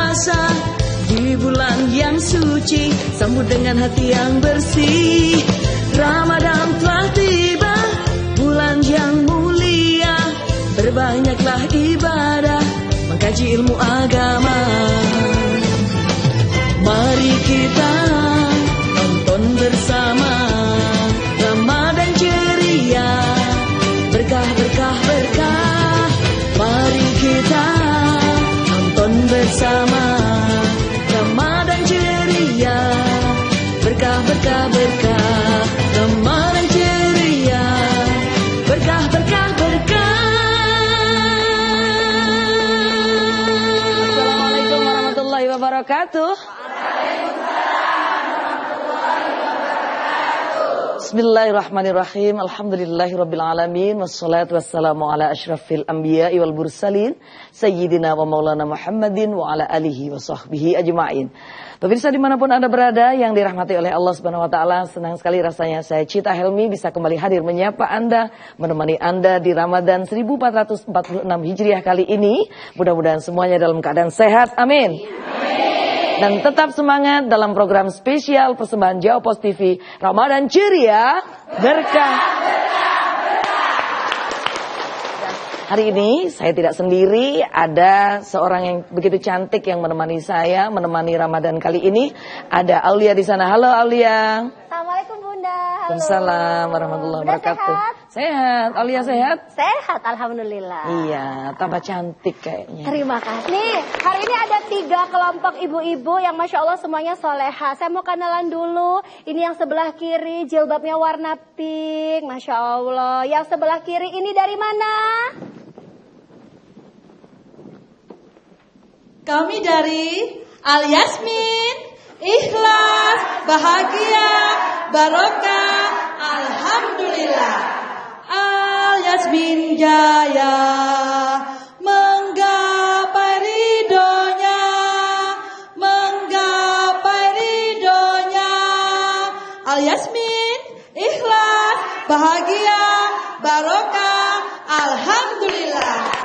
puasa di bulan yang suci, sambut dengan hati yang bersih. Ramadan telah tiba, bulan yang mulia, berbanyaklah ibadah, mengkaji ilmu agama. Mari kita tonton bersama Ramadan ceria, berkah berkah berkah. Mari kita tonton bersama Ramadan ceria, berkah berkah berkah. Ramadan ceria, berkah berkah berkah. Assalamualaikum warahmatullahi wabarakatuh. Bismillahirrahmanirrahim. Alhamdulillahirabbil alamin, wassalatu wassalamu ala asyrafil anbiya'i wal mursalin sayyidina wa maulana Muhammadin wa ala alihi wa sahbihi ajma'in. Pemirsa dimanapun Anda berada yang dirahmati oleh Allah Subhanahu wa taala, senang sekali rasanya saya Cita Helmi bisa kembali hadir menyapa Anda, menemani Anda di Ramadan 1446 Hijriah kali ini. Mudah-mudahan semuanya dalam keadaan sehat. Amin. Dan tetap semangat dalam program spesial persembahan Jawa Pos TV Ramadan Ceria, berkah. Hari ini saya tidak sendiri, ada seorang yang begitu cantik yang menemani saya, menemani Ramadan kali ini. Ada Aulia di sana. Halo Aulia. Assalamualaikum Bunda. Halo. Waalaikumsalam warahmatullahi wabarakatuh. Sehat? Aulia sehat? Sehat, alhamdulillah. Iya, tambah cantik kayaknya. Terima kasih. Nih, hari ini ada 3 kelompok ibu-ibu yang Masya Allah semuanya soleha. Saya mau kenalan dulu. Ini yang sebelah kiri, jilbabnya warna pink. Masya Allah. Yang sebelah kiri ini dari mana? Kami dari Al Yasmin, ikhlas, bahagia, barokah, alhamdulillah. Al Yasmin jaya, menggapai ridhonya, menggapai ridhonya. Al Yasmin, ikhlas, bahagia, barokah, alhamdulillah.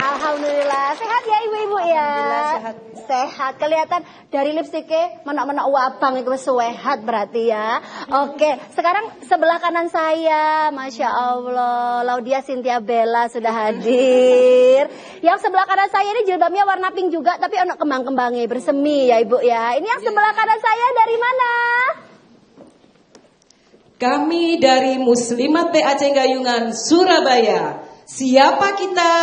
Alhamdulillah. Sehat ya ibu-ibu ya? Alhamdulillah sehat. Sehat. Kelihatan dari lipstiknya menak-menak wabang itu sehat berarti ya. Oke, sekarang sebelah kanan saya, Masya Allah, Laudia Cynthia Bella sudah hadir. Yang sebelah kanan saya ini jilbabnya warna pink juga, tapi anak kembang-kembangnya bersemi ya ibu ya. Ini yang sebelah kanan saya dari mana? Kami dari Muslimat PAC Gayungan, Surabaya. Siapa kita?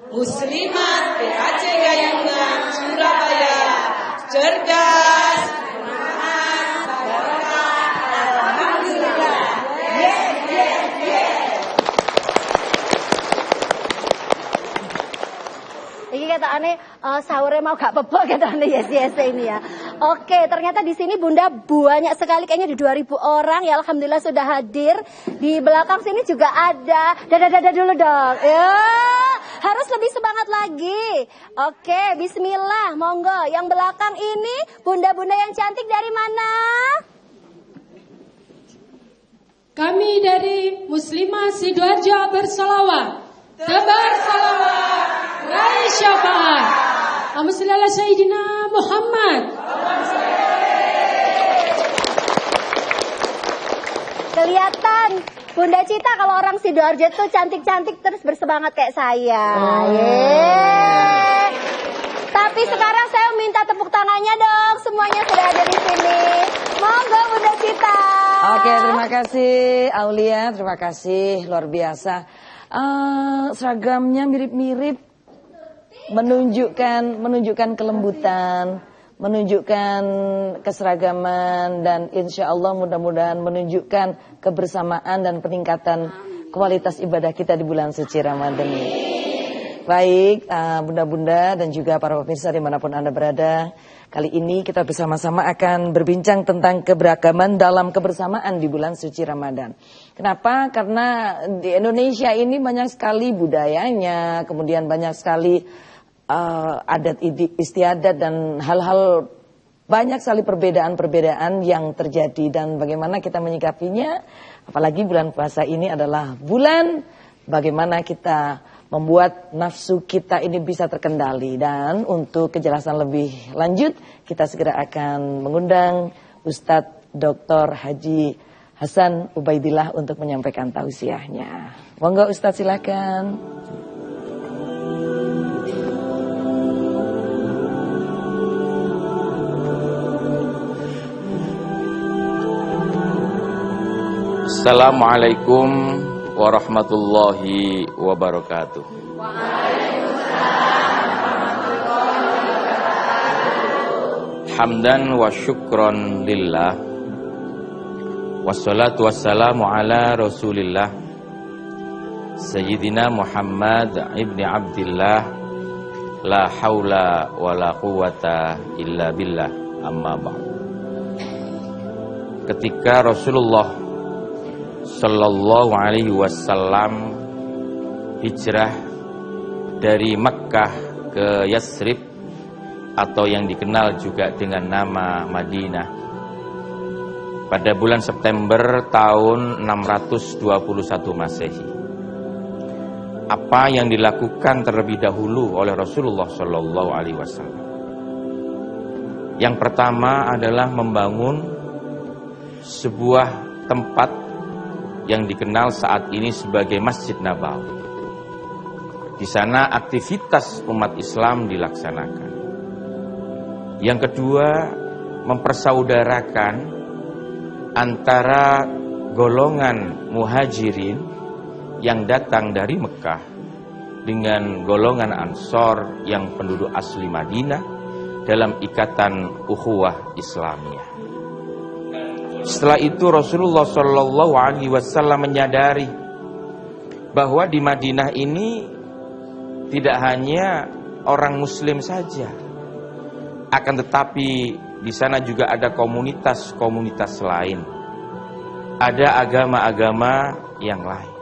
Muslimat PAC Gayungan, Surabaya. Cerdas, bermanfaat, barokah, alhamdulillah. Yes, yes, yes. Ini kata aneh sahurnya mau gak pebok kata aneh yes ini ya. Oke, ternyata di sini Bunda banyak sekali, kayaknya di 2000 orang ya, alhamdulillah sudah hadir. Di belakang sini juga ada. Dadah dulu dong. Ya, harus lebih semangat lagi. Oke, bismillah, monggo. Yang belakang ini bunda-bunda yang cantik dari mana? Kami dari Muslimah Sidoarjo bersalawat. Tebar salawat, raih syafaat. Allahumma shalli ala Sayyidina Muhammad. Kelihatan Bunda Cita kalau orang Sidoarjo tuh cantik-cantik terus bersemangat kayak saya. Yeay. Tapi sekarang saya minta tepuk tangannya dong, semuanya sudah ada di sini. Monggo Bunda Cita. Oke, terima kasih Aulia, terima kasih, luar biasa. Seragamnya mirip-mirip, menunjukkan kelembutan, menunjukkan keseragaman, dan insya Allah mudah-mudahan menunjukkan kebersamaan dan peningkatan kualitas ibadah kita di bulan suci Ramadan ini. Baik, bunda-bunda dan juga para pemirsa dimanapun Anda berada, kali ini kita bersama-sama akan berbincang tentang keberagaman dalam kebersamaan di bulan suci Ramadan. Kenapa? Karena di Indonesia ini banyak sekali budayanya, kemudian banyak sekali adat istiadat dan hal-hal, banyak sekali perbedaan-perbedaan yang terjadi, dan bagaimana kita menyikapinya. Apalagi bulan puasa ini adalah bulan bagaimana kita membuat nafsu kita ini bisa terkendali. Dan untuk kejelasan lebih lanjut, kita segera akan mengundang Ustadz Dr. Haji Hasan Ubaidillah untuk menyampaikan tausiahnya. Monggo Ustadz, silakan. Assalamualaikum warahmatullahi wabarakatuh. Hamdan wa syukron lillah, wassalatu wassalamu ala rasulillah, Sayyidina Muhammad ibni Abdillah, la hawla wa la quwata illa billah, amma ba'd. Ketika Rasulullah Sallallahu alaihi wasallam hijrah dari Mekkah ke Yasrib atau yang dikenal juga dengan nama Madinah pada bulan September tahun 621 Masehi. Apa yang dilakukan terlebih dahulu oleh Rasulullah Sallallahu alaihi wasallam? Yang pertama adalah membangun sebuah tempat yang dikenal saat ini sebagai Masjid Nabawi. Di sana aktivitas umat Islam dilaksanakan. Yang kedua, mempersaudarakan antara golongan muhajirin yang datang dari Mekah dengan golongan Ansor yang penduduk asli Madinah dalam ikatan ukhuwah Islamiyah. Setelah itu Rasulullah Shallallahu Alaihi Wasallam menyadari bahwa di Madinah ini tidak hanya orang Muslim saja, akan tetapi di sana juga ada komunitas-komunitas lain, ada agama-agama yang lain.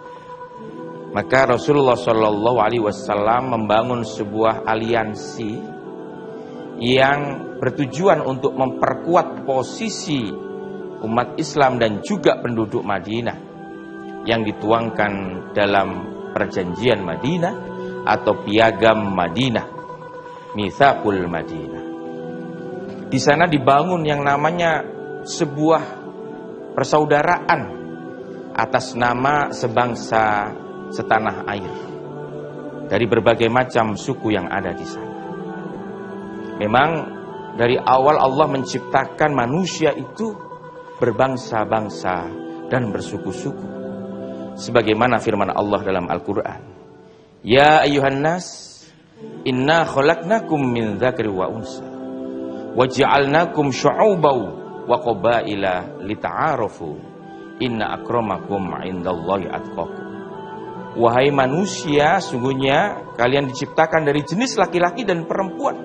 Maka Rasulullah Shallallahu Alaihi Wasallam membangun sebuah aliansi yang bertujuan untuk memperkuat posisi umat Islam dan juga penduduk Madinah yang dituangkan dalam perjanjian Madinah atau piagam Madinah, Mitsaqul Madinah. Di sana dibangun yang namanya sebuah persaudaraan atas nama sebangsa setanah air dari berbagai macam suku yang ada di sana. Memang dari awal Allah menciptakan manusia itu berbangsa-bangsa dan bersuku-suku, sebagaimana firman Allah dalam Al-Quran, Ya ayyuhan nas, inna khalaqnakum min dzakari wa unsa, wa ja'alnakum syu'ubaw wa qabaila lita'arafu, inna akramakum indallahi atqakum. Wahai manusia, sungguhnya kalian diciptakan dari jenis laki-laki dan perempuan,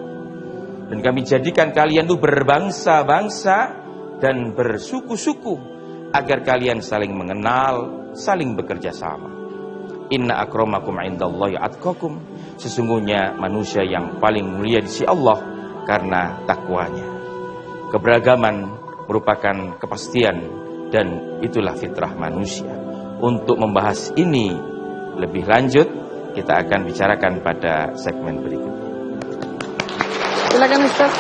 dan kami jadikan kalian itu berbangsa-bangsa dan bersuku-suku agar kalian saling mengenal, saling bekerja sama. Inna akramakum indallahi atqakum, sesungguhnya manusia yang paling mulia di sisi Allah karena takwanya. Keberagaman merupakan kepastian dan itulah fitrah manusia. Untuk membahas ini lebih lanjut, kita akan bicarakan pada segmen berikutnya. Silakan Ustaz.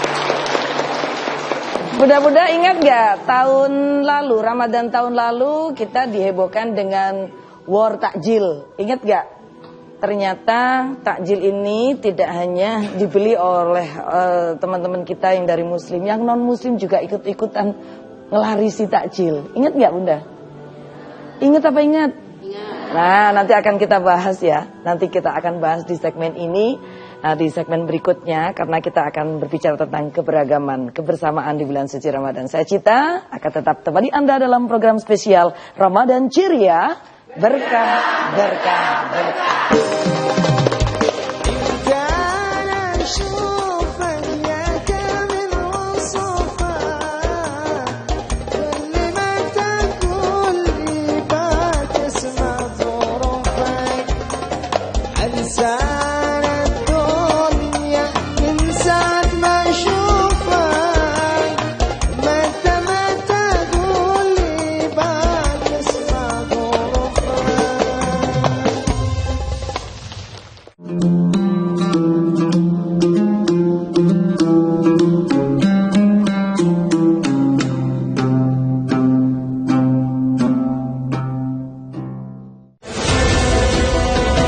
Budak-budak ingat gak tahun lalu, Ramadan tahun lalu kita dihebohkan dengan war takjil. Ingat gak? Ternyata takjil ini tidak hanya dibeli oleh teman-teman kita yang dari Muslim, yang non-Muslim juga ikut-ikutan ngelarisi takjil. Ingat gak Bunda? Ingat apa ingat? Ingat. Nah, nanti akan kita bahas ya. Nanti kita akan bahas di segmen ini. Nah, di segmen berikutnya, karena kita akan berbicara tentang keberagaman, kebersamaan di bulan suci Ramadan. Saya Cita akan tetap temani Anda dalam program spesial Ramadan Ceria, berkah, berkah, berkah.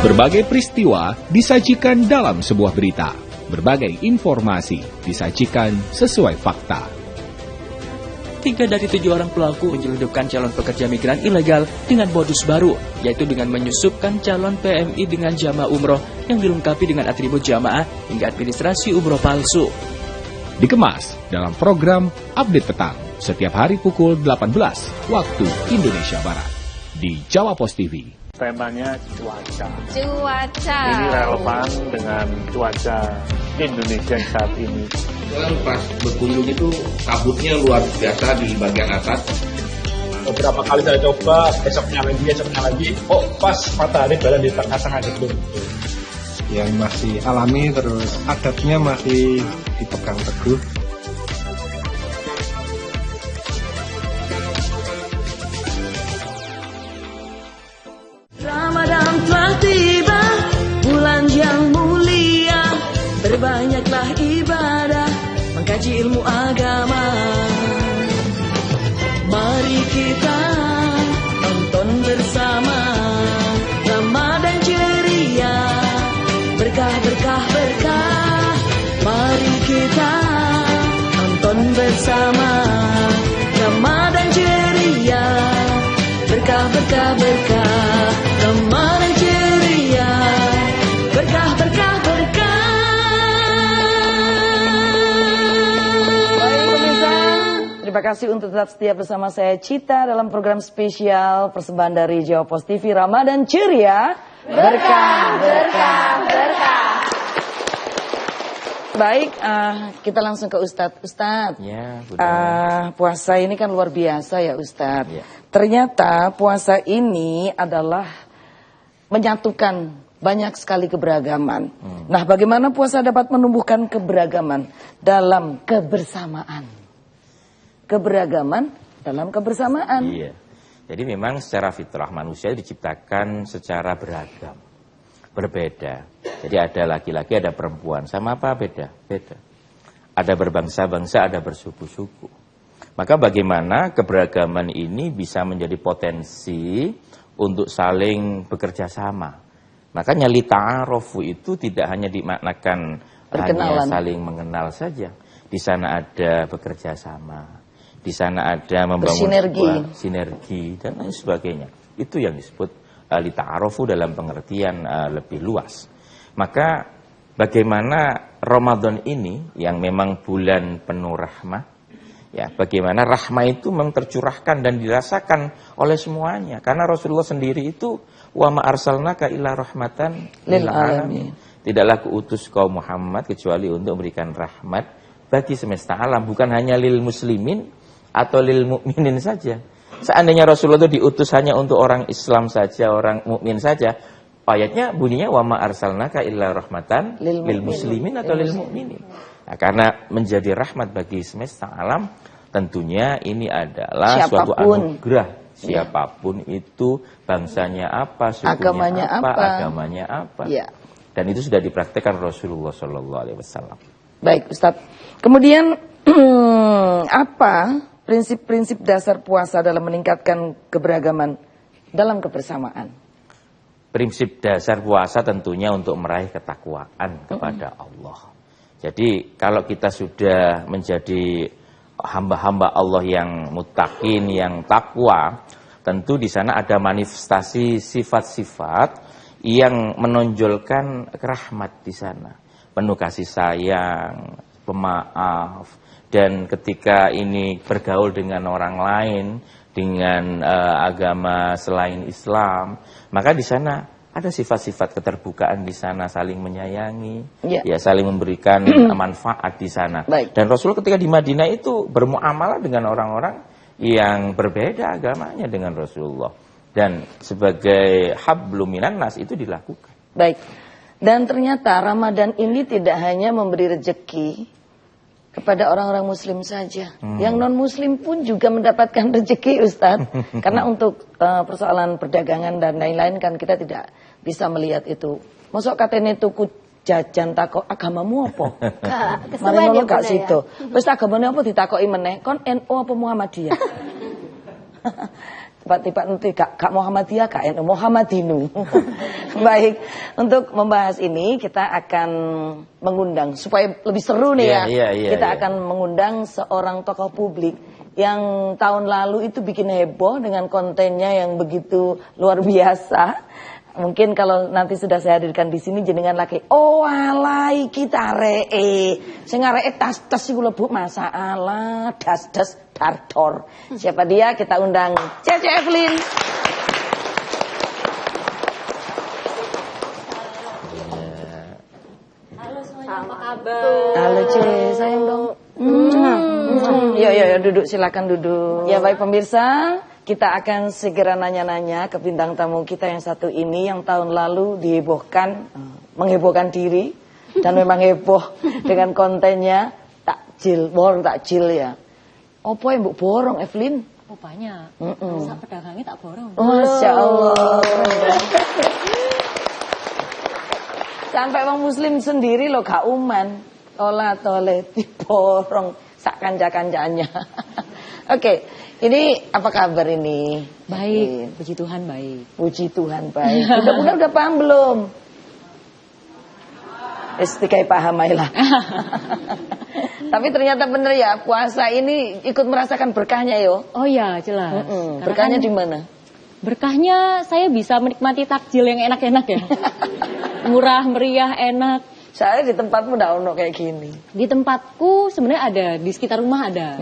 Berbagai peristiwa disajikan dalam sebuah berita. Berbagai informasi disajikan sesuai fakta. 3 dari 7 orang pelaku menyelundupkan calon pekerja migran ilegal dengan modus baru, yaitu dengan menyusupkan calon PMI dengan jamaah umroh yang dilengkapi dengan atribut jamaah hingga administrasi umroh palsu. Dikemas dalam program Update Petang setiap hari pukul 18 waktu Indonesia Barat di Jawa Pos TV. Temanya cuaca. Cuaca. Ini relevan dengan cuaca Indonesia saat ini. Pas berkunjung itu kabutnya luar biasa di bagian atas. Beberapa kali saya coba, besoknya lagi. Oh, pas matahari berada di tengah-tengah gedung. Yang masih alami, terus adatnya masih dipegang teguh. Ramadan telah tiba, bulan yang mulia, berbanyaklah ibadah, mengkaji ilmu agama. Mari kita tonton bersama Ramadan ceria, berkah. Mari kita tonton bersama Ramadan ceria, berkah. Ramadan ceria, berkah. Baik pemirsa, terima kasih untuk tetap setia bersama saya Cita dalam program spesial persembahan dari Jawa Pos TV Ramadan ceria, berkah. Baik, kita langsung ke Ustadz. Ustadz, Ya, puasa ini kan luar biasa ya Ustadz. Ya. Ternyata puasa ini adalah menyatukan banyak sekali keberagaman. Nah, bagaimana puasa dapat menumbuhkan keberagaman dalam kebersamaan? Keberagaman dalam kebersamaan. Iya. Jadi memang secara fitrah manusia diciptakan secara beragam, berbeda. Jadi ada laki-laki, ada perempuan, sama apa beda? Beda. Ada berbangsa-bangsa, ada bersuku-suku. Maka bagaimana keberagaman ini bisa menjadi potensi untuk saling bekerja sama. Makanya li ta'arufu itu tidak hanya dimaknakan hanya saling mengenal saja. Di sana ada bekerja sama. Di sana ada membangun sebuah sinergi dan lain sebagainya. Itu yang disebut li ta'arufu dalam pengertian lebih luas. Maka bagaimana Ramadan ini yang memang bulan penuh rahmah, ya, bagaimana rahmah itu memang tercurahkan dan dirasakan oleh semuanya. Karena Rasulullah sendiri itu wa ma arsalnaka illa rahmatan lil alamin. Tidaklah kuutus kaum Muhammad kecuali untuk memberikan rahmat bagi semesta alam, bukan hanya lil muslimin atau lil mukminin saja. Seandainya Rasulullah itu diutus hanya untuk orang Islam saja, orang mukmin saja, ayatnya bunyinya wa ma arsalnaka illa rahmatan lil muslimin atau lil mukminin. Nah, karena menjadi rahmat bagi semesta alam, tentunya ini adalah suatu anugerah. Siapapun itu, bangsanya apa, sukunya agamanya apa. Ya. Dan itu sudah dipraktekkan Rasulullah SAW. Baik, Ustadz. Kemudian apa prinsip-prinsip dasar puasa dalam meningkatkan keberagaman dalam kebersamaan? Prinsip dasar puasa tentunya untuk meraih ketakwaan kepada Allah. Jadi kalau kita sudah menjadi hamba-hamba Allah yang muttaqin, yang takwa, tentu di sana ada manifestasi sifat-sifat yang menonjolkan rahmat di sana. Penuh kasih sayang, pemaaf, dan ketika ini bergaul dengan orang lain, dengan agama selain Islam, maka di sana ada sifat-sifat keterbukaan di sana, saling menyayangi, ya saling memberikan manfaat di sana. Dan Rasulullah ketika di Madinah itu bermuamalah dengan orang-orang yang berbeda agamanya dengan Rasulullah, dan sebagai hablum minan nas itu dilakukan. Baik. Dan ternyata Ramadan ini tidak hanya memberi rezeki kepada orang-orang muslim saja. Yang non-muslim pun juga mendapatkan rezeki, Ustadz. Karena untuk persoalan perdagangan dan lain-lain kan kita tidak bisa melihat itu. Masuk katanya tuku jajan takok agamamu apa? Mari ngono gak situ. Wis agamane apa ditakoki meneh? Kon NU apa Muhammadiyah? tiba-tiba nanti Kak Muhammadiyah, Kak NU Muhammadinu. Baik, untuk membahas ini kita akan mengundang supaya lebih seru nih kita akan mengundang seorang tokoh publik yang tahun lalu itu bikin heboh dengan kontennya yang begitu luar biasa. Mungkin kalau nanti sudah saya hadirkan di sini jenengan lagi, oh alai kita ree, sing areke tas-tas iku lebu masalah, das-das dardor. Siapa dia? Kita undang Cece Evelyn. Halo semuanya, apa kabar? Halo Cece, sayang dong. Ya duduk, silakan duduk. Ya baik pemirsa, kita akan segera nanya-nanya ke bintang tamu kita yang satu ini yang tahun lalu dihebohkan, menghebohkan diri dan memang heboh dengan kontennya takjil, borong takjil ya. Apa yang mbok borong Evelyn? Oh banyak. Masa pedagangnya tak borong. Masya Allah. Sampai orang muslim sendiri loh gak uman. Olah tole diborong sak kanca-kancanya. Oke, ini apa kabar ini? Baik, puji Tuhan baik. Puji Tuhan baik. Udah paham belum? Istiqai paham aja lah. Tapi ternyata bener ya, puasa ini ikut merasakan berkahnya yo. Oh ya, jelas. Berkahnya di mana? Berkahnya saya bisa menikmati takjil yang enak-enak ya. Murah, meriah, enak. Saya di tempatmu nggak ono kayak gini. Di tempatku sebenarnya ada, di sekitar rumah ada.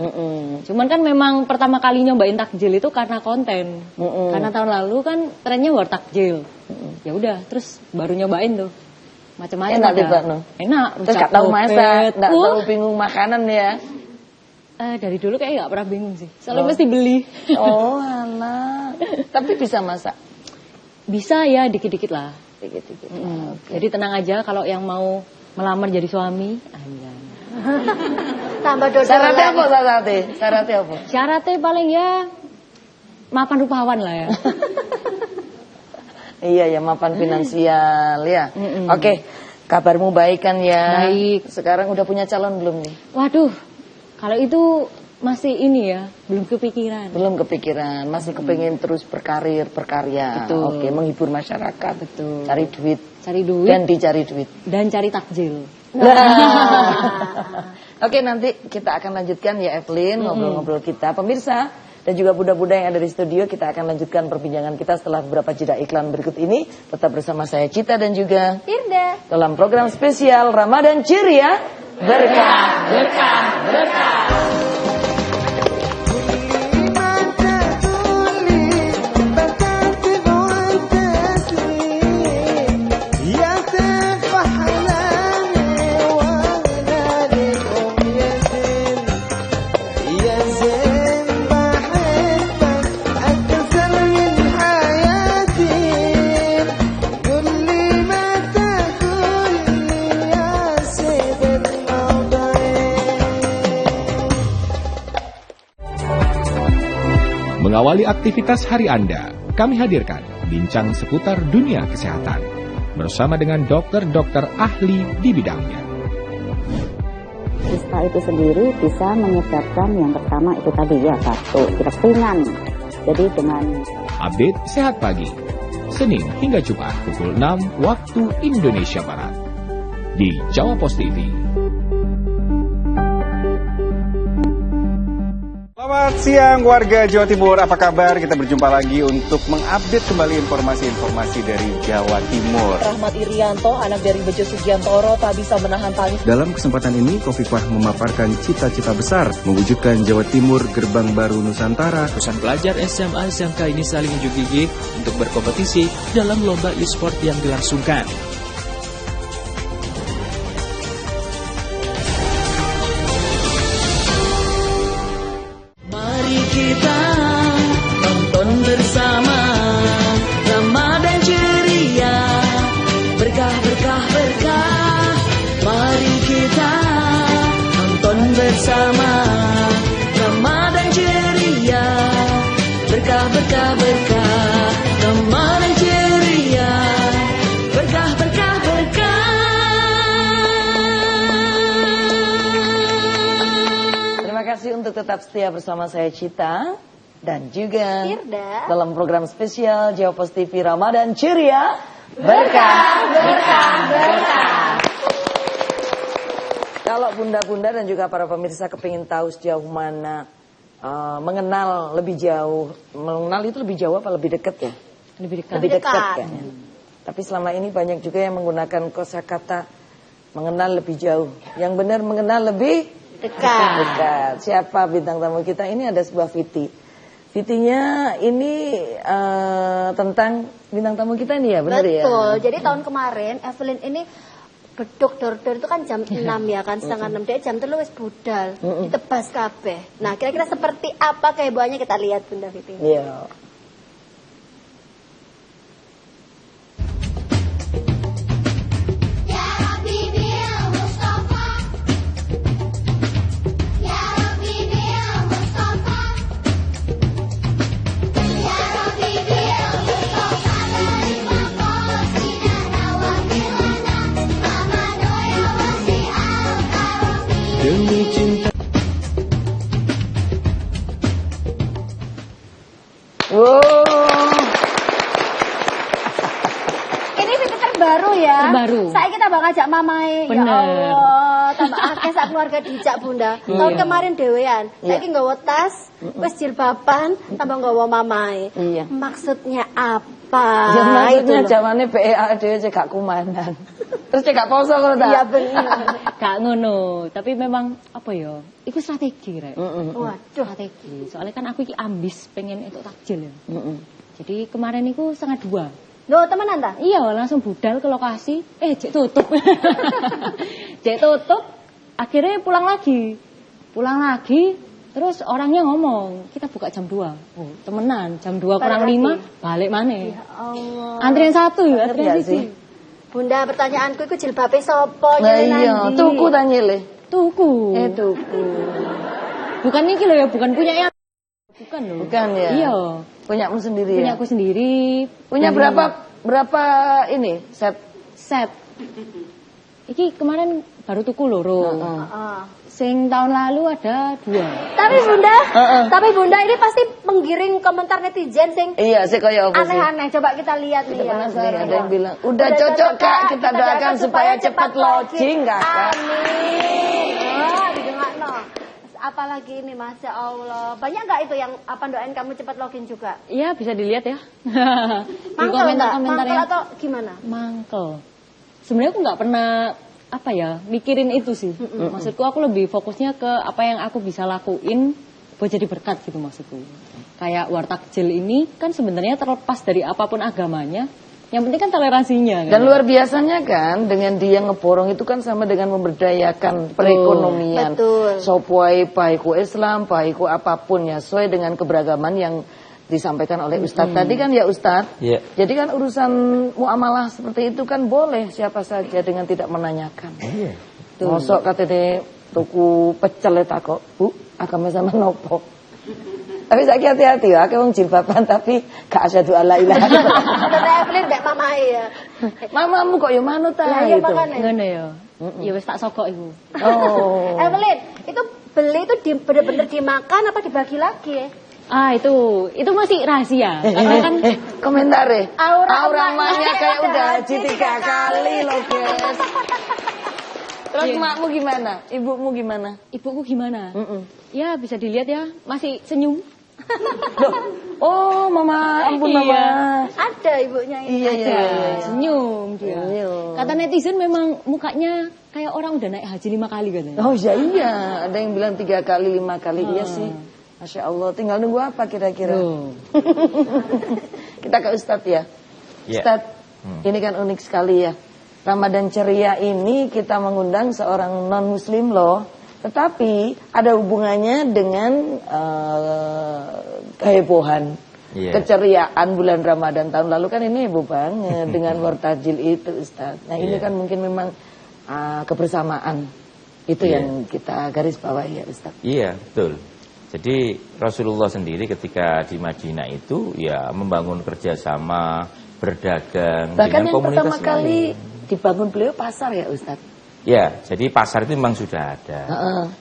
Cuman kan memang pertama kali nyobain takjil itu karena konten. Karena tahun lalu kan trennya war takjil. Ya udah, terus baru nyobain tuh. Macam-macam enak ada. No? Enak. Terus nggak tahu masak, nggak tahu bingung makanan ya. Dari dulu kayak nggak pernah bingung sih. Soalnya mesti beli. Oh alah. Tapi bisa masak? Bisa ya, dikit-dikit lah. Dikit-dikit. Okay. Jadi tenang aja kalau yang mau melamar jadi suami. Tambah dodol. Syaratnya apa Syaratnya apa? Syaratnya paling ya mapan rupawan lah ya. Iya ya, mapan finansial ya. Oke, kabarmu baik kan ya? Baik. Sekarang udah punya calon belum nih? Waduh, kalau itu masih ini ya, belum kepikiran. Belum kepikiran, masih kepengen terus berkarir, berkarya. Betul. Oke, menghibur masyarakat. Betul. Cari duit. Cari duit. Dan dicari duit. Dan cari takjil. Oke, nanti kita akan lanjutkan ya Evelyn, ngobrol-ngobrol kita. Pemirsa dan juga budak-budak yang ada di studio, kita akan lanjutkan perbincangan kita setelah beberapa jeda iklan berikut ini. Tetap bersama saya Cita dan juga Firda dalam program spesial Ramadan Ceria, berkah, berkah, berkah. Mengawali aktivitas hari Anda, kami hadirkan bincang seputar dunia kesehatan bersama dengan dokter-dokter ahli di bidangnya. Ispa itu sendiri bisa menyebabkan yang pertama itu tadi ya, batuk, pilek ringan. Jadi dengan update Sehat Pagi, Senin hingga Jumat pukul 6 waktu Indonesia Barat di Jawa Pos TV. Selamat siang warga Jawa Timur, apa kabar? Kita berjumpa lagi untuk mengupdate kembali informasi-informasi dari Jawa Timur. Rahmat Irianto, anak dari Bejo Sugiantoro, tak bisa menahan tangis. Dalam kesempatan ini, Khofifah memaparkan cita-cita besar mewujudkan Jawa Timur gerbang baru Nusantara. Ratusan pelajar SMA SMK ini saling unjuk gigi untuk berkompetisi dalam lomba e-sport yang dilangsungkan. Kita tonton bersama Ramadan ceria, berkah berkah berkah. Mari kita tonton bersama Ramadan ceria, berkah berkah berkah. Ramadan ceria, berkah berkah berkah. Terima kasih untuk tetap setia bersama saya Cita. dan juga Firda. dalam program spesial Jawa Pos TV Ramadan Ceria Berkah. Kalau bunda-bunda dan juga para pemirsa kepingin tahu sejauh mana mengenal lebih jauh, mengenal itu lebih jauh apa lebih dekat ya? Lebih dekat. Lebih dekat kan. Tapi selama ini banyak juga yang menggunakan kosakata mengenal lebih jauh. Yang benar mengenal lebih dekat. Siapa bintang tamu kita? Ini ada sebuah VT. VT-nya ini tentang bintang tamu kita ini ya, benar ya? Betul. Jadi tahun kemarin Evelyn ini beduk dor-dor itu kan jam 6 ya kan, setengah 6 dia jam 3 wis budal, ditebas kabeh. Nah, kira-kira seperti apa kehebohannya kita lihat Bunda Viti. Iya. Demi cinta. Ini video terbaru ya. Terbaru. Saya kita bakal ngajak mamai. Ya Bener. Allah, tambah akeh sak keluarga dijak Bunda. Tahun kemarin dhewean. Saiki nggawa tas, wis jilbaban, tambah nggawa mamai. Iya. Maksudnya apa? Ya maksudnya Itu loh. zamannya PEA dhewe cek gak kumanan. Terus cek gak poso ngono ta? Iya bener. Gak ngono, tapi memang apa ya? Iku strategi rek. Waduh, Strategi. Soalnya kan aku iki ambis pengen itu takjil ya. Jadi kemarin iku 1:30. Loh, temenan ta? Iya, langsung budal ke lokasi. Cek tutup. Cek tutup. Akhirnya pulang lagi. Terus orangnya ngomong, kita buka jam 2. Oh, temenan, jam 2 kurang 5 balik maneh. Ya Allah. Antrian 1 ya, Bener antrian gak sih? 1. Bunda, pertanyaanku itu jilbabe sapa Nah nyele iya, nandi? tuku ta nyele. Tuku. Tuku. Bukan iki lho ya, bukan punya yang bukan loh. Bukan ya? Iya. Punyamu sendiri ya? Punyaku sendiri. Punya Dan berapa ini set? Iki kemarin baru tuku loro. Heeh. Sing tahun lalu ada 2. Tapi Bunda ini pasti menggiring komentar netizen sing Iya, sih kayak apa sih? aneh-aneh. Coba kita lihat nih ya. Nih, ada yang bilang, udah cocok Kak, kita doakan supaya cepat launching Kak. Amin. Didengakno. Apalagi ini Masya Allah. Banyak nggak itu yang apa doain kamu cepat login juga? Iya, bisa dilihat ya. Di Mangkel komentar-komentar Mangkel yang atau gimana? mangkel. Sebenarnya aku nggak pernah apa ya mikirin itu sih. Maksudku aku lebih fokusnya ke apa yang aku bisa lakuin buat jadi berkat gitu maksudku. Kayak wartakjil ini kan sebenarnya terlepas dari apapun agamanya. Yang penting kan toleransinya kan. Dan luar biasanya kan dengan dia ngeborong itu kan sama dengan memberdayakan perekonomian. Betul. Sopuai paiku Islam, paiku apapun ya, sesuai dengan keberagaman yang disampaikan oleh Ustadz tadi kan ya Ustadz. Iya. Jadi kan urusan muamalah seperti itu kan boleh siapa saja dengan tidak menanyakan. Iya. Mosok katanya tuku pecel tak kok, Bu, agama sama nopo. Tapi saiki hati-hati ya, akeh wong jilbaban tapi gak asyhadu alla ilaha illallah. Kata Evelyn mbak mamae ya. Mamamu kok ya manut ta Lah, iya, itu. makanya. Ngono ya. Ya wis tak sokok iku. Oh. Evelyn, itu beli itu bener-bener dimakan apa dibagi lagi ya? Itu masih rahasia. Karena kan komentare. Aura emaknya kayak udah haji 3 kali loh, guys. Terus makmu gimana? Ibumu gimana? Ibuku gimana? Ya bisa dilihat ya, masih senyum. Loh. Oh, Mama, ampun Mama. Ada ibunya ini. Iya. Senyum dia. Kata netizen memang mukanya kayak orang udah naik haji 5 kali katanya. Oh iya, ada yang bilang 3 kali, 5 kali. Iya sih. Masya Allah, tinggal nunggu apa kira-kira? Kita ke Ustadz ya. Ustadz, ini kan unik sekali ya. Ramadan Ceria ini kita mengundang seorang non-muslim loh. Tetapi ada hubungannya dengan kehebohan, keceriaan bulan Ramadan tahun lalu kan ini heboh banget dengan wartajil itu Ustadz. Nah ini kan mungkin memang kebersamaan itu yang kita garis bawahi ya Ustadz. Iya betul. Jadi Rasulullah sendiri ketika di Madinah itu ya membangun kerjasama, berdagang Bahkan dengan yang komunitas pertama kali lain. dibangun beliau pasar ya Ustadz. Ya, jadi pasar itu memang sudah ada.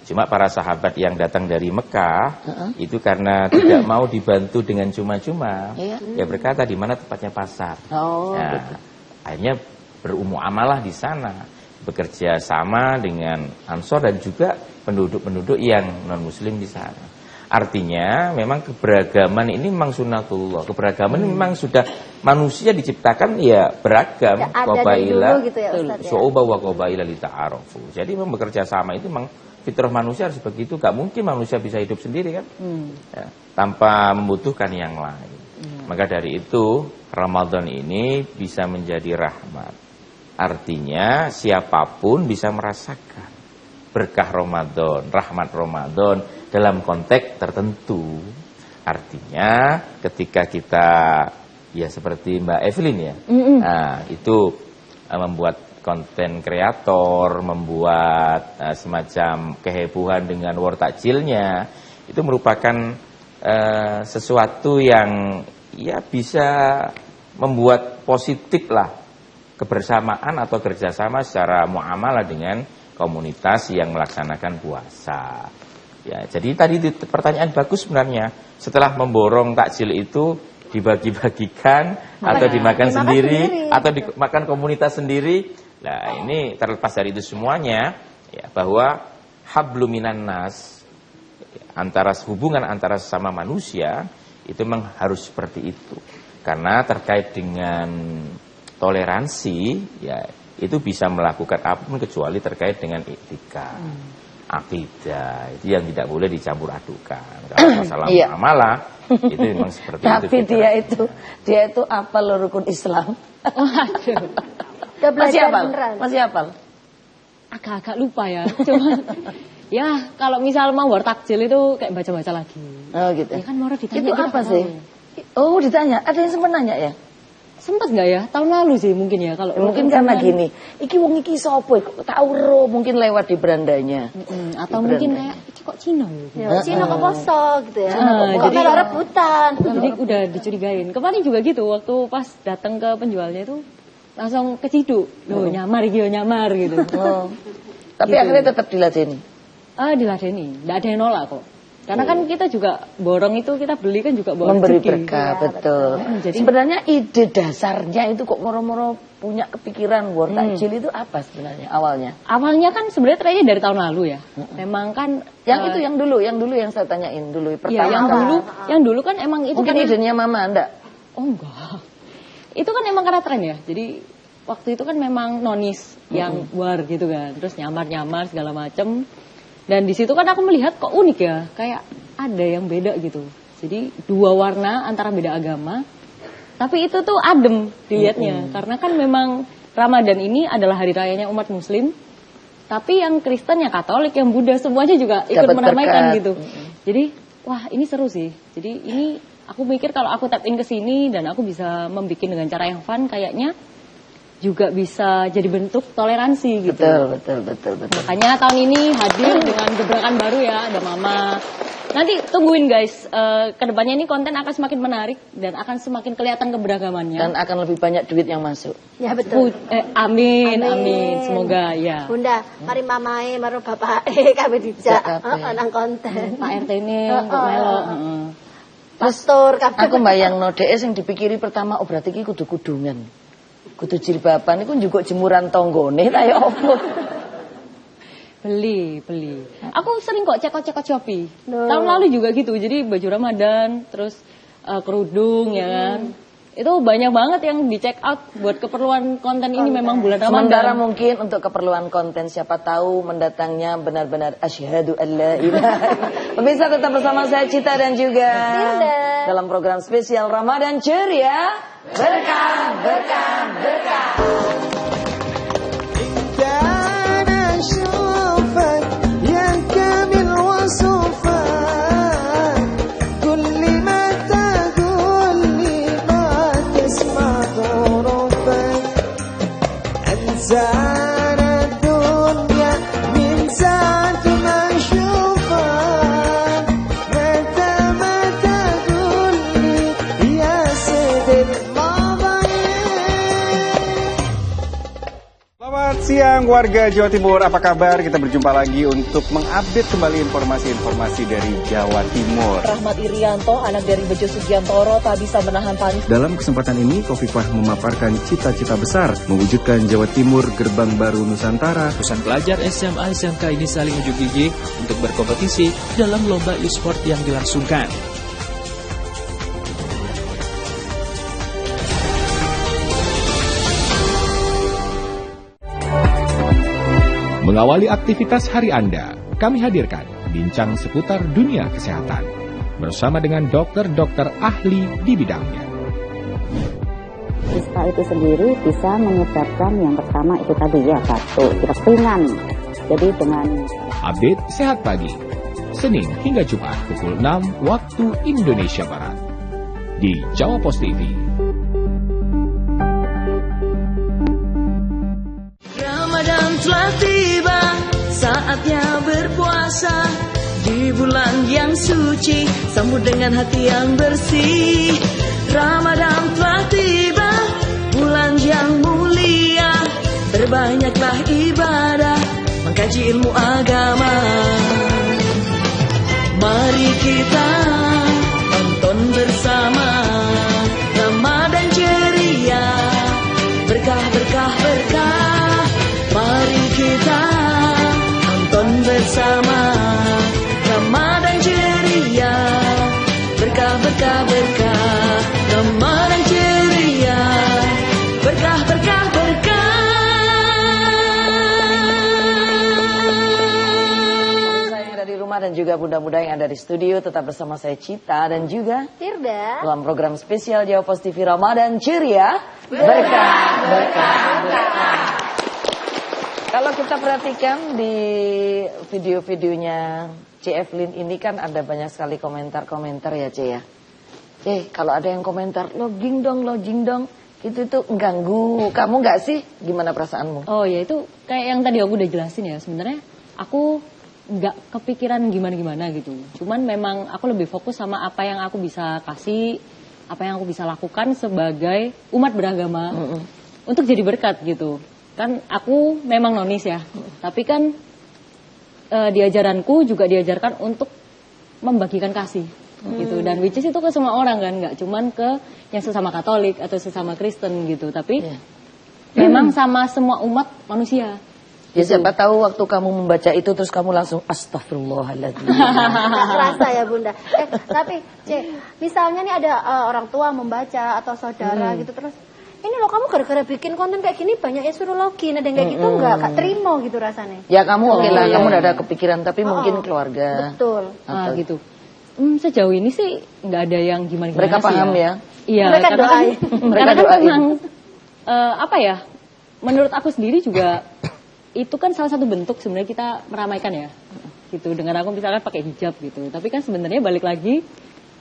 Cuma para sahabat yang datang dari Mekah itu karena tidak mau dibantu dengan cuma-cuma, ya berkata di mana tempatnya pasar. Nah, akhirnya berumuamalah di sana, bekerja sama dengan Ansor dan juga penduduk-penduduk yang non Muslim di sana. Artinya memang keberagaman ini memang sunnatullah. Keberagaman ini memang sudah manusia diciptakan ya beragam. Qabaila, gitu ya, syu'uba wa qabaila lita'arafu. Jadi memang bekerja sama itu memang fitrah manusia harus begitu. Gak mungkin manusia bisa hidup sendiri kan, ya, tanpa membutuhkan yang lain. Maka dari itu Ramadan ini bisa menjadi rahmat. Artinya siapapun bisa merasakan berkah Ramadan, rahmat Ramadan dalam konteks tertentu. Artinya ketika kita ya seperti Mbak Evelyn ya, nah, itu membuat konten kreator, membuat semacam kehebohan dengan war takjilnya, itu merupakan sesuatu yang ya bisa membuat positif lah kebersamaan atau kerjasama secara muamalah dengan komunitas yang melaksanakan puasa. Ya, jadi tadi pertanyaan bagus sebenarnya. Setelah memborong takjil itu dibagi-bagikan atau dimakan sendiri atau dimakan komunitas sendiri. Nah, ini terlepas dari itu semuanya ya, bahwa hablum minan nas, antara hubungan antara sesama manusia itu memang harus seperti itu. Karena terkait dengan toleransi ya, itu bisa melakukan apapun kecuali terkait dengan etika. Akidah itu yang tidak boleh dicampur adukan. Kalau masalah muamalah itu memang seperti itu. Tapi dia itu apa rukun Islam? Masih hafal? Agak-agak lupa ya. Cuma ya kalau misal mau war takjil itu kayak baca-baca lagi. Oh gitu. Ya kan mau ditanya. Itu apa sih? Oh ditanya. Ada yang sempat nanya ya? Sempat nggak ya? Tahun lalu sih mungkin ya. Kalau mungkin karena gini, iki wong iki sopo, tahu ro mungkin lewat di berandanya. Atau mungkin kayak iki kok Cina ya. Cina kok poso gitu ya. Jadi rebutan. Jadi udah dicurigain. Kemarin juga gitu waktu pas datang ke penjualnya itu langsung keciduk. Loh nyamar gitu. Tapi gitu. Akhirnya tetap diladeni. Diladeni. Enggak ada yang nolak kok. Karena kan kita juga borong itu kita beli kan juga memberi berkah, betul. Jadi sebenarnya ide dasarnya itu kok moro-moro punya kepikiran war takjil itu apa sebenarnya awalnya? Awalnya kan sebenarnya trennya dari tahun lalu ya. Memang kan yang dulu yang saya tanyain dulu pertama. Ya, yang dulu kan emang itu mungkin kan idenya Mama enggak? Oh enggak. Itu kan emang karena tren ya. Jadi waktu itu kan memang nonis yang war gitu kan. Terus nyamar-nyamar segala macem. Dan di situ kan aku melihat kok unik ya, kayak ada yang beda gitu. Jadi dua warna antara beda agama, tapi itu tuh adem dilihatnya. Karena kan memang Ramadan ini adalah hari rayanya umat Muslim, tapi yang Kristen, yang Katolik, yang Buddha semuanya juga ikut meramaikan gitu. Jadi wah ini seru sih. Jadi ini aku mikir kalau aku tap in ke sini dan aku bisa membuat dengan cara yang fun kayaknya juga bisa jadi bentuk toleransi gitu. Betul. Makanya tahun ini hadir dengan gebrakan baru ya, ada Mama. Nanti tungguin guys, kedepannya ini konten akan semakin menarik dan akan semakin kelihatan keberagamannya. Dan akan lebih banyak duit yang masuk. Ya betul. Amin. Semoga ya. Bunda, mari mamae, mari bapak, kami dijak nang konten. Pak RT ini untuk melo. Pastor, aku bayang no dhek sing dipikiri pertama oh berarti iki kudu kudungan. Kudu jilbaban iku juga jemuran tonggone ta ya opo? Beli. Aku sering kok cekot Shopee. Tahun lalu juga gitu. Jadi baju Ramadan, terus kerudung ya kan. Itu banyak banget yang di check out buat keperluan konten ini memang bulan Ramadan. Sementara mungkin untuk keperluan konten siapa tahu mendatangnya benar-benar asyhadu alla ilaha. Pemirsa tetap bersama saya Cita dan juga dalam program spesial Ramadan Ceria. Berkah. siang warga Jawa Timur, apa kabar? Kita berjumpa lagi untuk mengupdate kembali informasi-informasi dari Jawa Timur. Rahmat Irianto, anak dari Bejo Sugiantoro, tak bisa menahan tangis. Dalam kesempatan ini, Khofifah memaparkan cita-cita besar mewujudkan Jawa Timur gerbang baru Nusantara. Ratusan pelajar SMA SMK ini saling unjuk gigi untuk berkompetisi dalam lomba e-sport yang dilangsungkan. Mengawali aktivitas hari Anda, kami hadirkan bincang seputar dunia kesehatan bersama dengan dokter-dokter ahli di bidangnya. Ispa itu sendiri bisa menyebabkan yang pertama itu tadi ya batuk, pilek ringan. Jadi dengan Update Sehat Pagi, Senin hingga Jumat pukul 6 waktu Indonesia Barat di Jawa Pos TV. Ramadan telah tiba, saatnya berpuasa di bulan yang suci, sambut dengan hati yang bersih. Ramadan telah tiba, bulan yang mulia, berbanyaklah ibadah, mengkaji ilmu agama. Mari kita tonton bersama Ramadan ceria, berkah-berkah berkah. Mari kita tonton bersama Ramadan ceria, berkah-berkah berkah. Ramadan ceria, berkah-berkah berkah. Saya dari rumah dan juga bunda-bunda yang ada di studio, tetap bersama saya Cita dan juga Tirda dalam program spesial Jawa Pos TV Ramadan ceria, berkah-berkah berkah. Kalau kita perhatikan di video-videonya C. Evelyn ini kan ada banyak sekali komentar-komentar ya C ya. C, kalau ada yang komentar loging dong, itu mengganggu kamu nggak sih? Gimana perasaanmu? Oh ya itu kayak yang tadi aku udah jelasin ya. Sebenarnya aku nggak kepikiran gimana-gimana gitu. Cuman memang aku lebih fokus sama apa yang aku bisa kasih, apa yang aku bisa lakukan sebagai umat beragama untuk jadi berkat gitu. Kan aku memang nonis ya, tapi kan di ajaranku juga diajarkan untuk membagikan kasih gitu, dan which is itu ke semua orang kan, nggak cuman ke yang sesama Katolik atau sesama Kristen gitu, tapi memang sama semua umat manusia. Ya siapa tahu waktu kamu membaca itu terus kamu langsung astagfirullahaladzim. Nggak terasa ya bunda. Tapi C, misalnya nih ada orang tua membaca atau saudara gitu, terus ini loh kamu gara-gara bikin konten kayak gini banyak yang suruh login, ada yang kayak gitu nggak terima gitu rasanya. Ya kamu oke lah, kamu udah ada kepikiran, tapi mungkin keluarga. Betul. Gitu. Sejauh ini sih nggak ada yang gimana-gimana. Mereka paham ya? Iya. Mereka doain. Mereka doain. Memang apa ya? Menurut aku sendiri juga itu kan salah satu bentuk sebenarnya kita meramaikan ya. Gitu. Dengan aku misalnya pakai hijab gitu. Tapi kan sebenarnya balik lagi,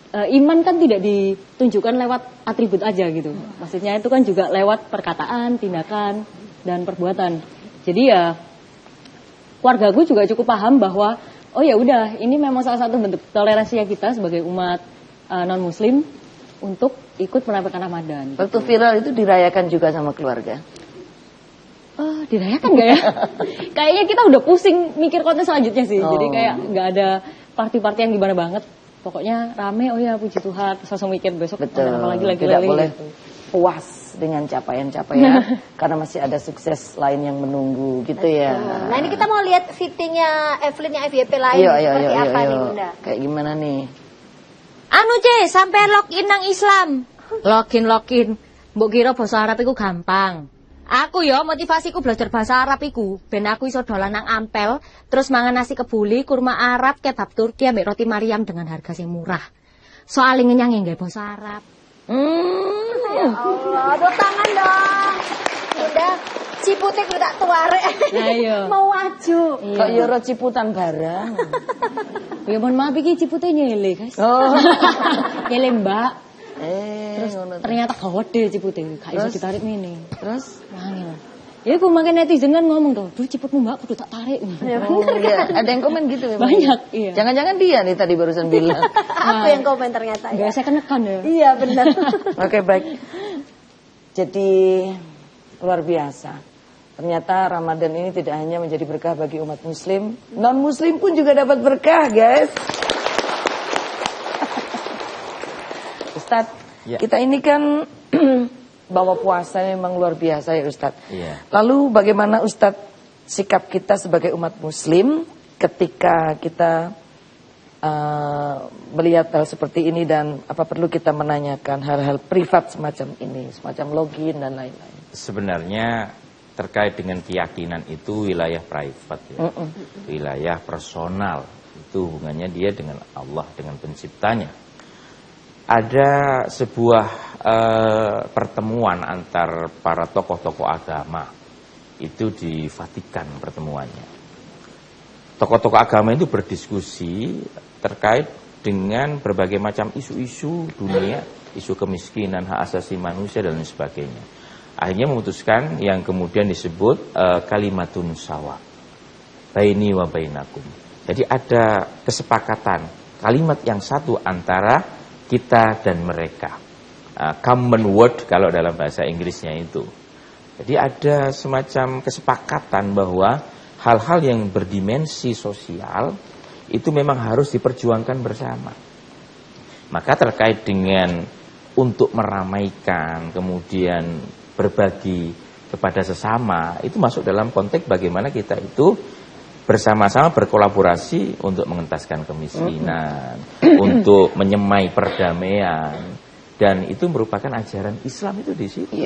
iman kan tidak ditunjukkan lewat atribut aja gitu. Maksudnya itu kan juga lewat perkataan, tindakan, dan perbuatan. Jadi ya keluargaku juga cukup paham bahwa oh ya udah ini memang salah satu bentuk toleransi kita sebagai umat non muslim untuk ikut merayakan Ramadan. Waktu viral itu dirayakan juga sama keluarga. Dirayakan gak ya? Kayaknya kita udah pusing mikir konten selanjutnya sih. Jadi kayak nggak ada party-party yang gimana banget. Pokoknya rame, oh ya puji Tuhan, terus langsung mikir besok apa lagi tidak boleh gitu. Puas dengan capaian-capaian karena masih ada sukses lain yang menunggu gitu ya. Nah ini kita mau lihat fittingnya Evelyn yang FYP lain seperti apa nih bunda? Kayak gimana nih? Anu C, sampai login nang Islam. Login. Mbok kira bahasa Arab iku gampang. Aku ya motivasiku belajar bahasa Arab iku ben aku iso dolan nang Ampel, terus mangan nasi kebuli, kurma Arab, kebab Turki ambek roti Maryam dengan harga sing murah. Soalnya ngenyang nggak bahasa Arab. Ya Allah, buat tangan dong. Udah Ciputik udah tak tuarek. Mau maju. Kok yo ciputan barang. Ya mohon maaf iki Cipute nyele, guys. Nyele, Mbak. Terus ternyata gawat deh Cipute, gak bisa ditarik ini. Terus wangil. Ya aku makin netizen kan ngomong tuh, duh Ciputmu Mbak kudu tak tarik. Ya bener kan? Ada yang komen gitu ya? Banyak, iya. Jangan-jangan dia nih tadi barusan bilang. Aku yang komen ternyata ya. Saya kenekan ya. Iya benar. Oke baik. Jadi luar biasa. Ternyata Ramadan ini tidak hanya menjadi berkah bagi umat muslim, non-muslim pun juga dapat berkah, guys. Ustadz, kita ini kan bahwa puasa memang luar biasa ya Ustadz. Lalu bagaimana Ustadz sikap kita sebagai umat muslim ketika kita melihat hal seperti ini, dan apa perlu kita menanyakan hal-hal privat semacam ini, semacam login dan lain-lain? Sebenarnya terkait dengan keyakinan itu wilayah private ya. Wilayah personal, itu hubungannya dia dengan Allah, dengan penciptanya. Ada sebuah pertemuan antar para tokoh-tokoh agama, itu di Vatikan pertemuannya. Tokoh-tokoh agama itu berdiskusi terkait dengan berbagai macam isu-isu dunia, isu kemiskinan, hak asasi manusia dan lain sebagainya. Akhirnya memutuskan yang kemudian disebut kalimatun sawa, baini wa bainakum. Jadi ada kesepakatan, kalimat yang satu antara kita dan mereka. Common word kalau dalam bahasa Inggrisnya itu. Jadi ada semacam kesepakatan bahwa hal-hal yang berdimensi sosial itu memang harus diperjuangkan bersama. Maka terkait dengan untuk meramaikan, kemudian berbagi kepada sesama, itu masuk dalam konteks bagaimana kita itu bersama-sama berkolaborasi untuk mengentaskan kemiskinan, untuk menyemai perdamaian, dan itu merupakan ajaran Islam itu di situ.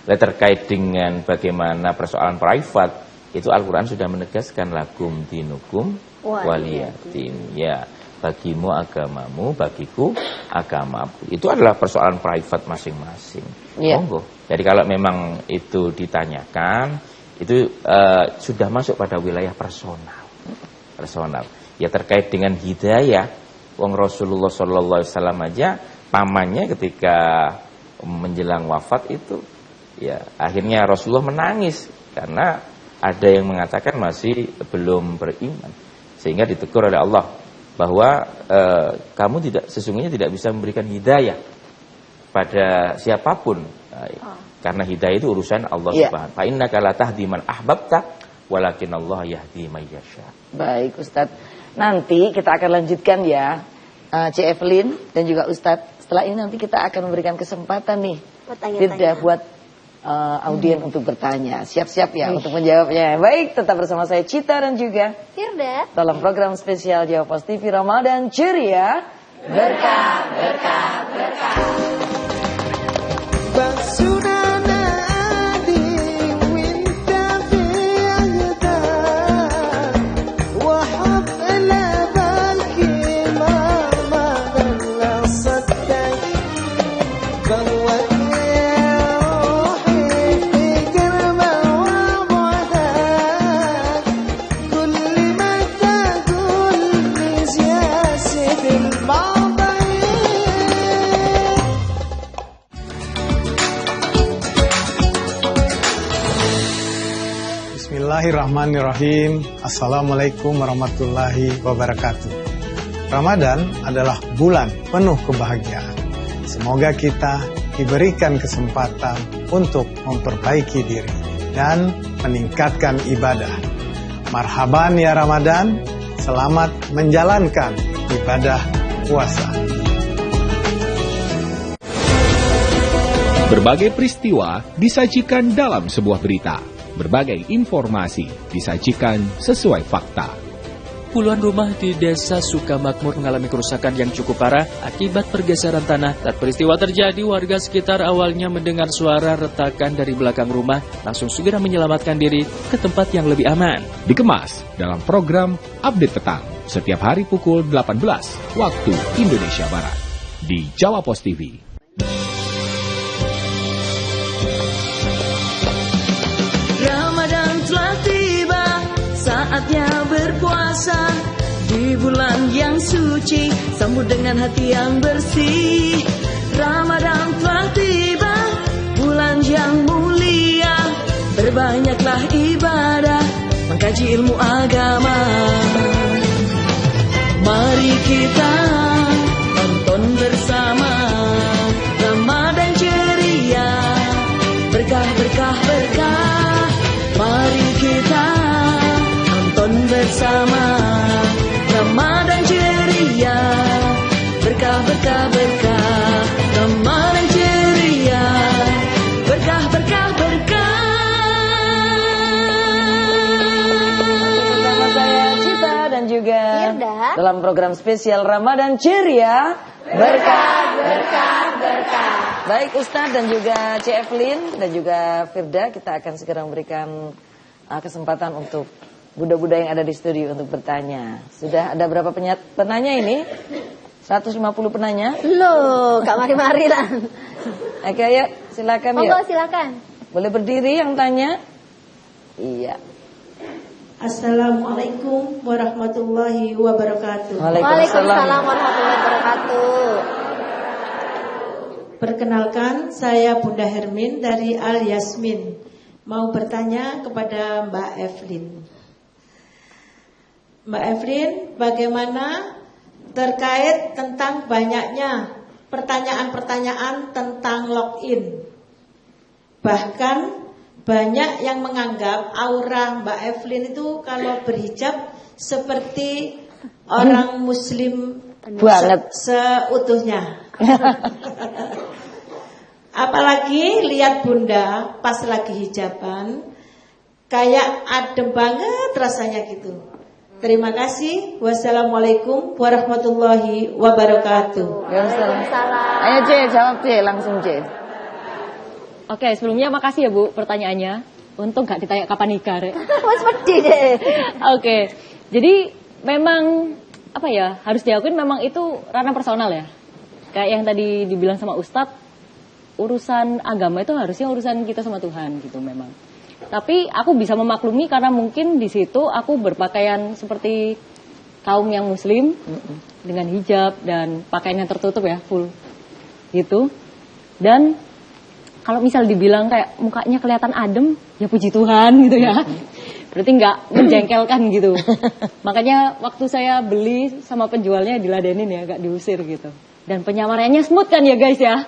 Terkait dengan bagaimana persoalan private, itu Al-Quran sudah menegaskan lakum dinukum waliyatin. Ya, bagimu agamamu, bagiku agamaku. Itu adalah persoalan private masing-masing. Monggo. Jadi kalau memang itu ditanyakan, itu sudah masuk pada wilayah personal. Ya, terkait dengan hidayah, wong Rasulullah SAW aja pamannya ketika menjelang wafat itu, ya akhirnya Rasulullah menangis karena ada yang mengatakan masih belum beriman, sehingga ditegur oleh Allah bahwa kamu sesungguhnya tidak bisa memberikan hidayah pada siapapun, karena hidayah itu urusan Allah Subhanahu. Fa innaka la tahdi man ahbabta walakin Allah yahdi may yasha. Baik Ustadz, nanti kita akan lanjutkan ya, Cik Evelyn dan juga Ustadz. Setelah ini nanti kita akan memberikan kesempatan nih tidak buat audien untuk bertanya. Siap-siap ya untuk menjawabnya. Baik, tetap bersama saya Cita dan juga Firda dalam program spesial Jawa Pos TV Ramadan Ceria, berkah, berkah, berkah. Bismillahirrahmanirrahim. Assalamualaikum warahmatullahi wabarakatuh. Ramadan adalah bulan penuh kebahagiaan. Semoga kita diberikan kesempatan untuk memperbaiki diri dan meningkatkan ibadah. Marhaban ya Ramadan, selamat menjalankan ibadah puasa. Berbagai peristiwa disajikan dalam sebuah berita. Berbagai informasi disajikan sesuai fakta. Puluhan rumah di desa Sukamakmur mengalami kerusakan yang cukup parah akibat pergeseran tanah. Saat peristiwa terjadi, warga sekitar awalnya mendengar suara retakan dari belakang rumah, langsung segera menyelamatkan diri ke tempat yang lebih aman. Dikemas dalam program Update Petang setiap hari pukul 18 waktu Indonesia Barat di Jawa Pos TV. Saatnya berpuasa di bulan yang suci, sambut dengan hati yang bersih. Ramadan telah tiba, bulan yang mulia, berbanyaklah ibadah, mengkaji ilmu agama. Mari kita tonton bersama Ramadan ceria, berkah berkah berkah. program spesial Ramadan ceria berkah. Baik Ustadz dan juga C. Evelyn dan juga Firda, kita akan segera memberikan kesempatan untuk Bunda-bunda yang ada di studio untuk bertanya. Sudah ada berapa penanya ini? 150 penanya? Loh, gak mari-mari lah. Oke, ayo silakan ya. Monggo silakan. Boleh berdiri yang tanya? Iya. Assalamualaikum warahmatullahi wabarakatuh. Waalaikumsalam warahmatullahi wabarakatuh. Perkenalkan, saya Bunda Hermin dari Al Yasmin. Mau bertanya kepada Mbak Evelyn. Mbak Evelyn, bagaimana terkait tentang banyaknya pertanyaan-pertanyaan tentang login? Bahkan banyak yang menganggap aura Mbak Evelyn itu kalau berhijab seperti orang Muslim banget seutuhnya. Apalagi lihat Bunda pas lagi hijaban, kayak adem banget rasanya gitu. Terima kasih. Wassalamualaikum warahmatullahi wabarakatuh. Waalaikumsalam. Ayo C, jawab C, langsung C. Oke, sebelumnya makasih ya Bu pertanyaannya. Untung gak ditanya kapan nikah, Rek. Mas pedih deh. Oke, jadi memang apa ya, harus diakuin memang itu ranah personal ya. Kayak yang tadi dibilang sama Ustadz, urusan agama itu harusnya urusan kita sama Tuhan gitu memang. Tapi aku bisa memaklumi karena mungkin di situ aku berpakaian seperti kaum yang muslim dengan hijab dan pakaian yang tertutup ya, full gitu. Dan kalau misal dibilang kayak mukanya kelihatan adem, ya puji Tuhan gitu ya. Berarti nggak menjengkelkan gitu. Makanya waktu saya beli sama penjualnya diladenin ya, nggak diusir gitu. Dan penyamarannya smooth kan ya guys ya.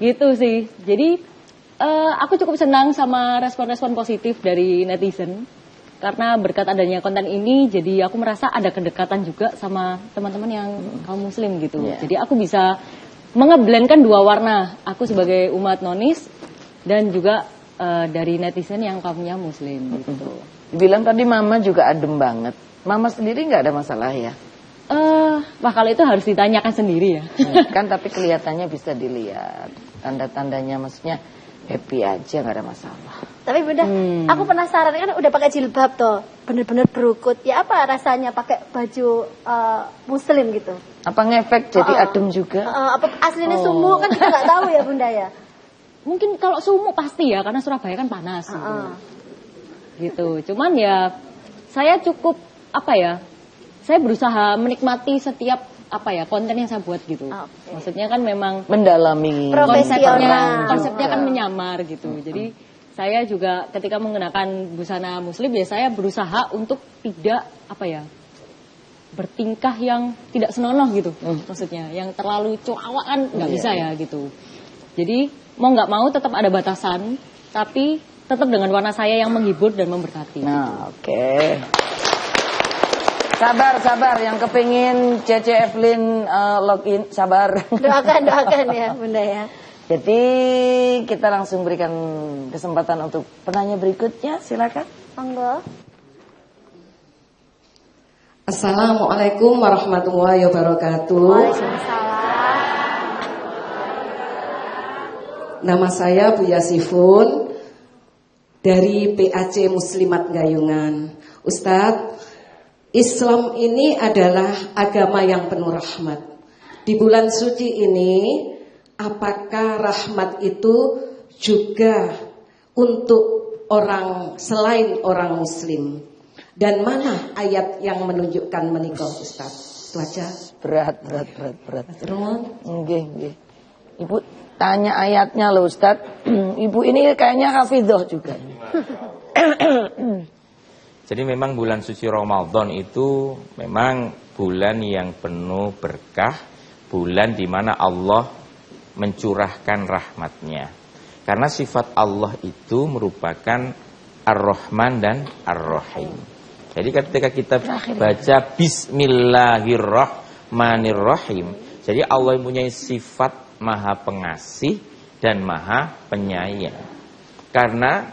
Gitu sih. Jadi aku cukup senang sama respon-respon positif dari netizen. Karena berkat adanya konten ini, jadi aku merasa ada kedekatan juga sama teman-teman yang kaum muslim gitu. Jadi aku bisa mengeblendkan dua warna. Aku sebagai umat nonis dan juga dari netizen yang kaumnya muslim gitu. Dibilang tadi mama juga adem banget. Mama sendiri nggak ada masalah ya? Wah kalau itu harus ditanyakan sendiri ya. Kan tapi kelihatannya bisa dilihat. Tanda-tandanya maksudnya happy aja, nggak ada masalah. Tapi Bunda, aku penasaran kan udah pakai jilbab toh, bener-bener berukut. Ya apa rasanya pakai baju muslim gitu? Apa ngefek jadi adem juga? Apa aslinya sumu kan kita nggak tahu ya Bunda ya. Mungkin kalau sumu pasti ya, karena Surabaya kan panas gitu. Cuman ya saya cukup apa ya? Saya berusaha menikmati setiap apa ya konten yang saya buat gitu. Maksudnya kan memang mendalami konsepnya kan menyamar gitu. Jadi saya juga ketika menggunakan busana muslim ya saya berusaha untuk tidak apa ya bertingkah yang tidak senonoh gitu. Maksudnya yang terlalu cuawak kan nggak bisa ya gitu. Jadi mau nggak mau tetap ada batasan, tapi tetap dengan warna saya yang menghibur dan memberkati. Nah, oke. Sabar yang kepingin Cece Evelyn login, sabar. Doakan ya Bunda ya. Jadi kita langsung berikan kesempatan untuk penanya berikutnya, silakan. Monggo. Assalamualaikum warahmatullahi wabarakatuh. Waalaikumsalam. Nama saya Bu Yasifun dari PAC Muslimat Gayungan. Ustadz, Islam ini adalah agama yang penuh rahmat. Di bulan suci ini, apakah rahmat itu juga untuk orang selain orang muslim? Dan mana ayat yang menunjukkan menikah, Ustaz? Itu aja. Berat. Nggih. Ibu tanya ayatnya loh, Ustaz. Ibu ini kayaknya hafidhah juga. Jadi memang bulan suci Ramadan itu memang bulan yang penuh berkah, bulan di mana Allah mencurahkan rahmatnya. Karena sifat Allah itu merupakan Ar-Rahman dan Ar-Rahim. Jadi ketika kita baca Bismillahirrahmanirrahim, jadi Allah mempunyai sifat Maha Pengasih dan Maha Penyayang. Karena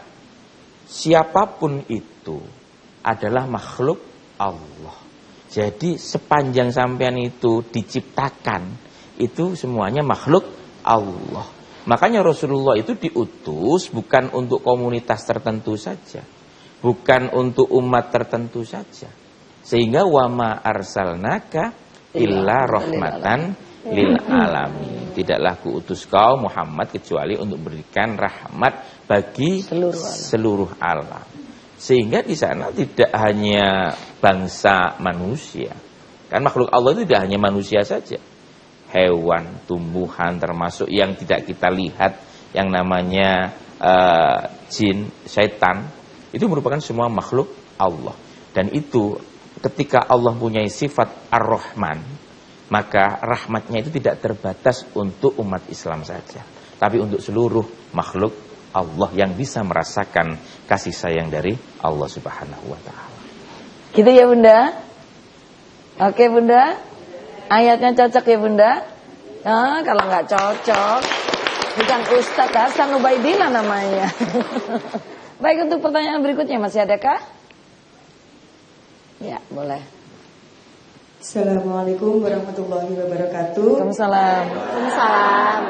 siapapun itu adalah makhluk Allah. Jadi sepanjang sampean itu diciptakan, itu semuanya makhluk Allah. Makanya Rasulullah itu diutus bukan untuk komunitas tertentu saja, bukan untuk umat tertentu saja. Sehingga wama arsalnaka illa rahmatan lil alamin. Tidaklah kuutus kau Muhammad kecuali untuk memberikan rahmat bagi seluruh alam. Sehingga di sana tidak hanya bangsa manusia. Kan makhluk Allah itu tidak hanya manusia saja. Hewan, tumbuhan, termasuk yang tidak kita lihat, yang namanya jin, setan, itu merupakan semua makhluk Allah. Dan itu ketika Allah punya sifat Ar-Rahman, maka rahmatnya itu tidak terbatas untuk umat Islam saja, tapi untuk seluruh makhluk Allah yang bisa merasakan kasih sayang dari Allah Subhanahu wa Ta'ala. Gitu ya Bunda? Oke Bunda? Ayatnya cocok ya Bunda? Nah, kalau nggak cocok, bukan Ustadz Hasan Ubaidillah namanya. Baik, untuk pertanyaan berikutnya masih adakah? Ya, boleh. Assalamualaikum warahmatullahi wabarakatuh. Waalaikumsalam. Waalaikumsalam.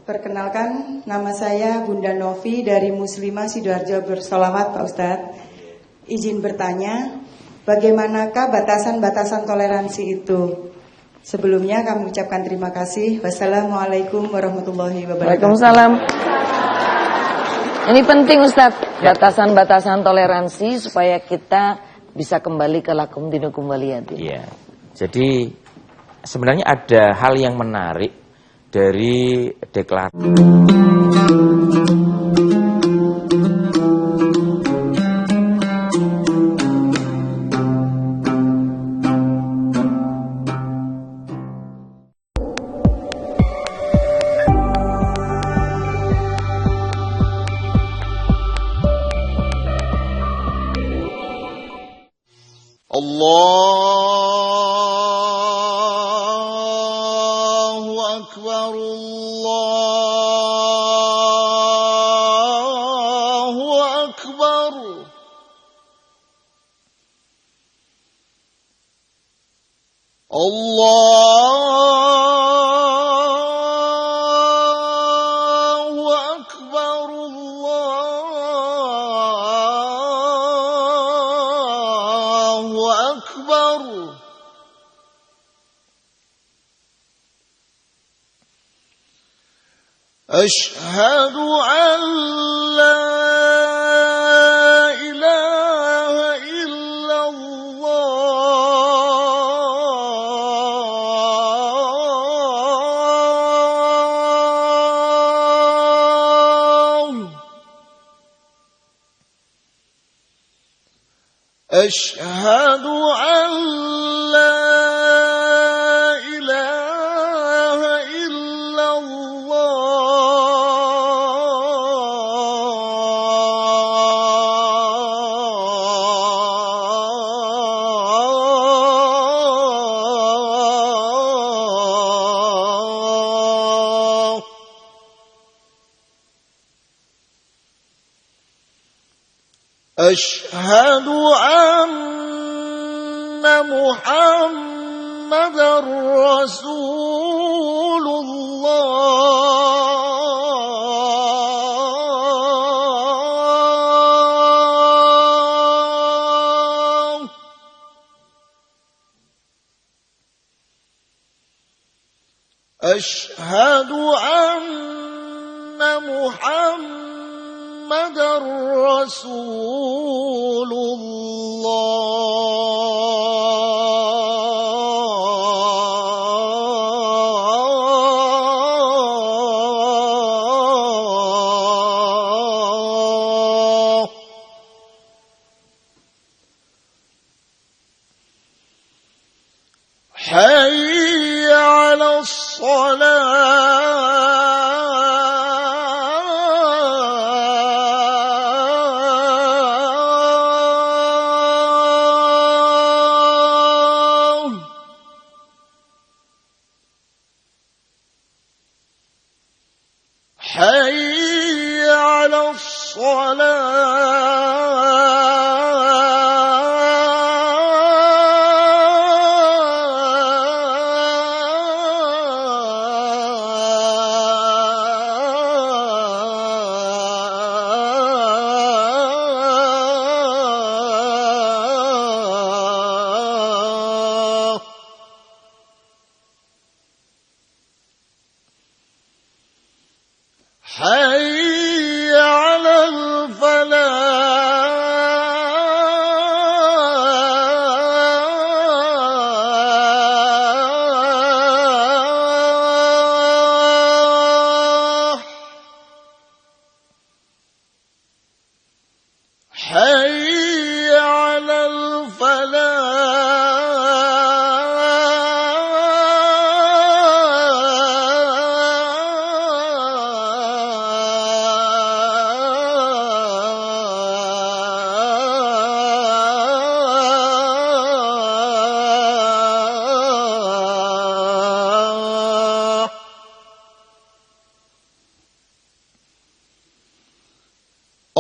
Perkenalkan, nama saya Bunda Novi dari Muslimah Sidoarjo Bersolawat, Pak Ustadz. Izin bertanya, bagaimanakah batasan-batasan toleransi itu? Sebelumnya kami ucapkan terima kasih. Wassalamualaikum warahmatullahi wabarakatuh. Waalaikumsalam. Ini penting Ustadz, batasan-batasan toleransi supaya kita bisa kembali ke lakum dinukum waliyadin. Iya. Jadi sebenarnya ada hal yang menarik dari deklarasi. Allahu Akbar, Allahu Akbar. Allahu Akbar, Allahu Akbar. Asyhadu an la ilaha illallah. Asyhadu an la ilaha illallah. Asyhadu anna Muhammadar Rasulullah. Asyhadu anna Muhammadar Rasulullah. Hayya 'alas salah. Hayya 'alas salah. حي على الفلاح حي على الفلاح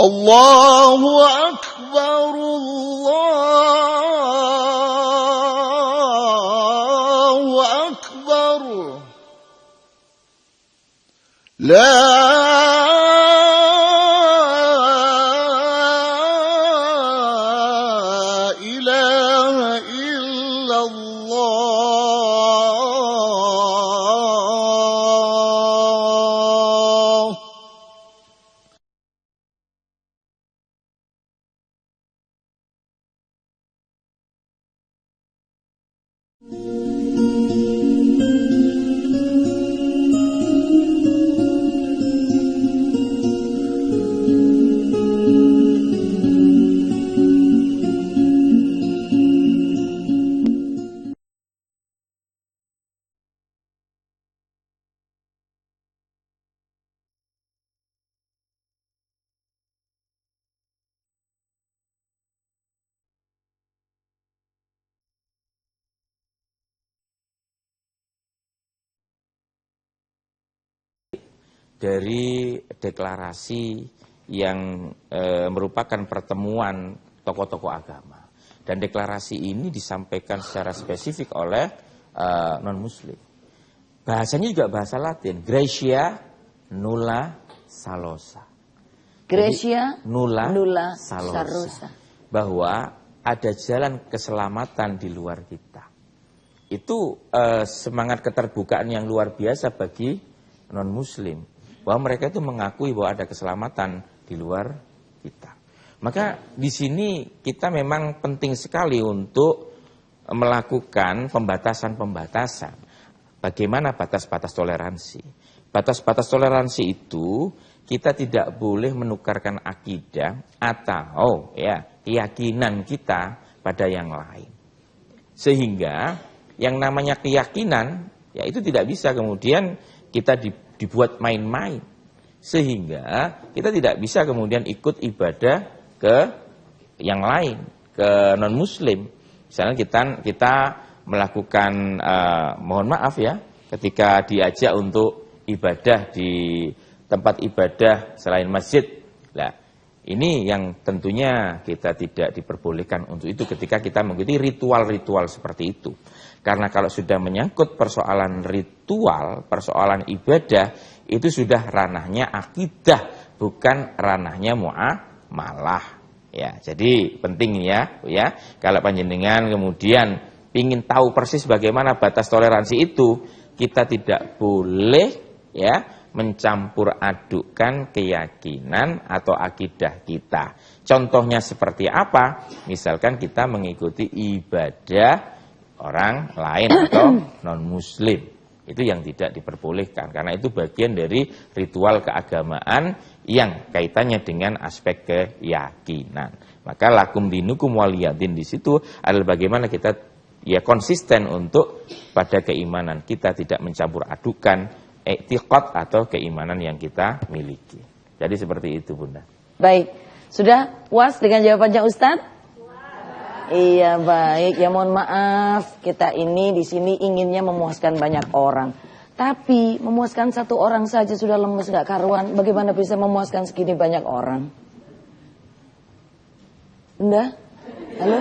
الله أكبر الله أكبر لا إله إلا الله dari deklarasi yang merupakan pertemuan tokoh-tokoh agama. Dan deklarasi ini disampaikan secara spesifik oleh non-muslim. Bahasanya juga bahasa Latin, Gratia nulla salosa. Gratia nulla salosa. Bahwa ada jalan keselamatan di luar kita. Itu semangat keterbukaan yang luar biasa bagi non-muslim. Bahwa mereka itu mengakui bahwa ada keselamatan di luar kita. Maka di sini kita memang penting sekali untuk melakukan pembatasan-pembatasan. Bagaimana batas-batas toleransi? Batas-batas toleransi itu kita tidak boleh menukarkan akidah atau keyakinan kita pada yang lain. Sehingga yang namanya keyakinan itu tidak bisa kemudian kita dibuat main-main, sehingga kita tidak bisa kemudian ikut ibadah ke yang lain, ke non-muslim. Misalnya kita melakukan, mohon maaf ya, ketika diajak untuk ibadah di tempat ibadah selain masjid. Nah, ini yang tentunya kita tidak diperbolehkan untuk itu ketika kita mengikuti ritual-ritual seperti itu. Karena kalau sudah menyangkut persoalan ritual, persoalan ibadah, itu sudah ranahnya akidah, bukan ranahnya muamalah. Ya, jadi penting ya, kalau panjenengan kemudian ingin tahu persis bagaimana batas toleransi itu, kita tidak boleh mencampur adukkan keyakinan atau akidah kita. Contohnya seperti apa? Misalkan kita mengikuti ibadah orang lain atau non-muslim. Itu yang tidak diperbolehkan. Karena itu bagian dari ritual keagamaan yang kaitannya dengan aspek keyakinan. Maka lakum dinukum waliyadin di situ adalah bagaimana kita konsisten untuk pada keimanan. Kita tidak mencampur adukan i'tiqad atau keimanan yang kita miliki. Jadi seperti itu, Bunda. Baik. Sudah puas dengan jawabannya Ustadz? Iya, baik. Ya mohon maaf, kita ini di sini inginnya memuaskan banyak orang. Tapi memuaskan satu orang saja sudah lemes gak karuan. Bagaimana bisa memuaskan segini banyak orang? Bunda? Halo?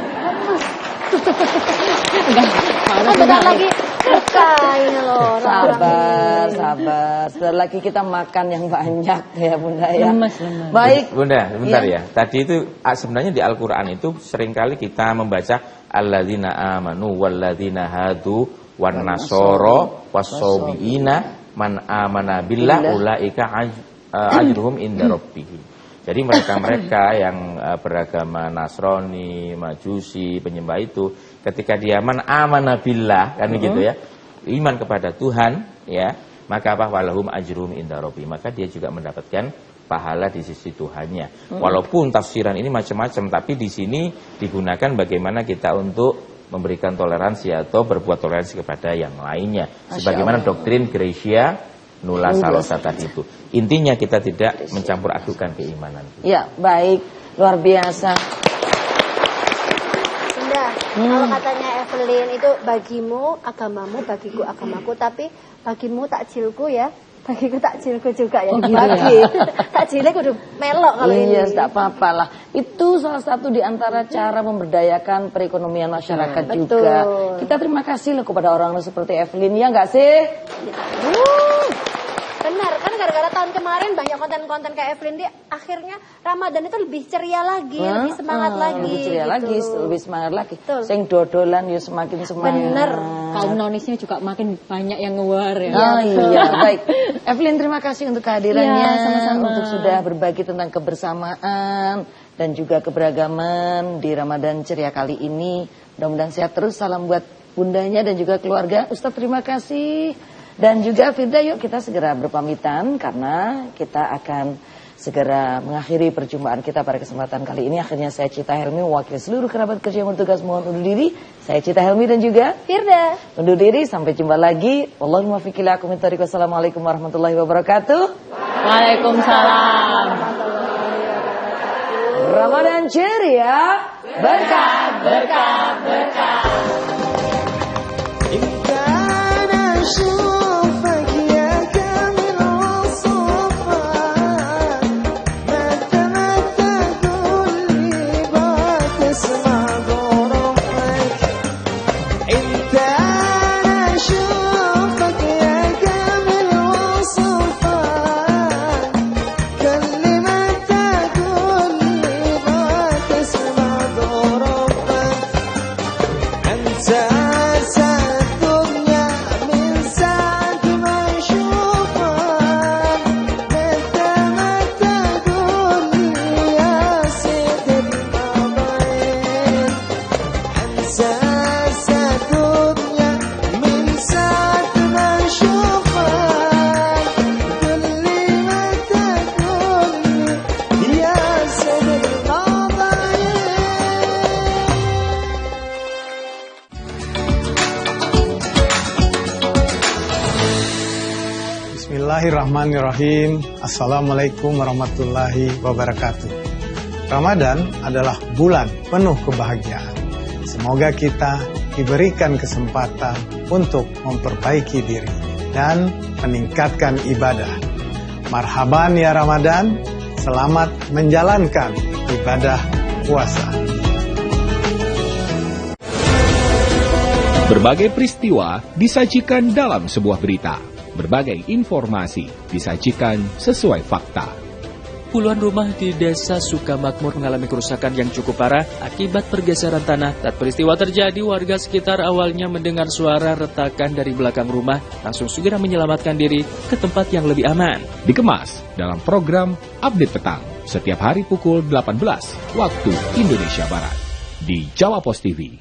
Bentar lagi buka ini loh. Sabar. Sebentar lagi kita makan yang banyak ya Bunda ya. Lemes. Baik. Bunda, sebentar ya. Tadi itu sebenarnya di Al-Quran itu seringkali kita membaca alladzina amanu walladzina hadu wan nasoro wassobiina man amana billah ulaika ajruhum inda rabbihim. Jadi mereka-mereka yang beragama Nasrani, Majusi, penyembah itu, ketika dia amana billah, kan begitu ya, iman kepada Tuhan, ya, maka apa? Walahum ajrum inda rabbi, maka dia juga mendapatkan pahala di sisi Tuhannya. Walaupun tafsiran ini macam-macam, tapi di sini digunakan bagaimana kita untuk memberikan toleransi atau berbuat toleransi kepada yang lainnya. Sebagaimana doktrin Gracia Nula Salosa tadi itu. Intinya kita tidak mencampur adukan keimanan. Ya, baik. Luar biasa. Bunda, kalau katanya Evelyn itu bagimu agamamu, bagiku agamaku, tapi bagimu takjilku ya, bagiku takjilku juga ya. Dibagi. Takjilnya kudu melok kalau ini. Iya, tidak apa-apa lah. Itu salah satu di antara cara memberdayakan perekonomian masyarakat juga. Kita terima kasih loh kepada orang seperti Evelyn, ya nggak sih? Benar, kan gara-gara tahun kemarin banyak konten-konten kayak Evelyn di akhirnya Ramadan itu lebih ceria lagi, lebih semangat lagi. Lebih ceria lagi, lebih semangat lagi. Sing dodolan ya semakin semangat. Bener. Kaum nonisnya juga makin banyak yang ngeluar ya. Oh iya, baik. Evelyn, terima kasih untuk kehadirannya, sama-sama. untuk sudah berbagi tentang kebersamaan dan juga keberagaman di Ramadan ceria kali ini. Mudah-mudahan sehat terus. Salam buat bundanya dan juga keluarga. Ustadz, terima kasih. Dan juga Firda, yuk kita segera berpamitan karena kita akan segera mengakhiri perjumpaan kita pada kesempatan kali ini. Akhirnya saya Cita Helmi mewakili seluruh kerabat kerja yang bertugas mohon undur diri. Saya Cita Helmi dan juga Firda undur diri, sampai jumpa lagi. Wallahul muwaffiq ila aqwamit thoriq. Wassalamualaikum warahmatullahi wabarakatuh. Waalaikumsalam. Ramadan ceria, berkah, berkah, berkah. Bismillahirrahmanirrahim. Assalamualaikum warahmatullahi wabarakatuh. Ramadan adalah bulan penuh kebahagiaan. Semoga kita diberikan kesempatan untuk memperbaiki diri dan meningkatkan ibadah. Marhaban ya Ramadan, selamat menjalankan ibadah puasa. Berbagai peristiwa disajikan dalam sebuah berita. Berbagai informasi disajikan sesuai fakta. Puluhan rumah di desa Sukamakmur mengalami kerusakan yang cukup parah akibat pergeseran tanah. Saat peristiwa terjadi, warga sekitar awalnya mendengar suara retakan dari belakang rumah, langsung segera menyelamatkan diri ke tempat yang lebih aman. Dikemas dalam program Update Petang setiap hari pukul 18 waktu Indonesia Barat di Jawa Pos TV.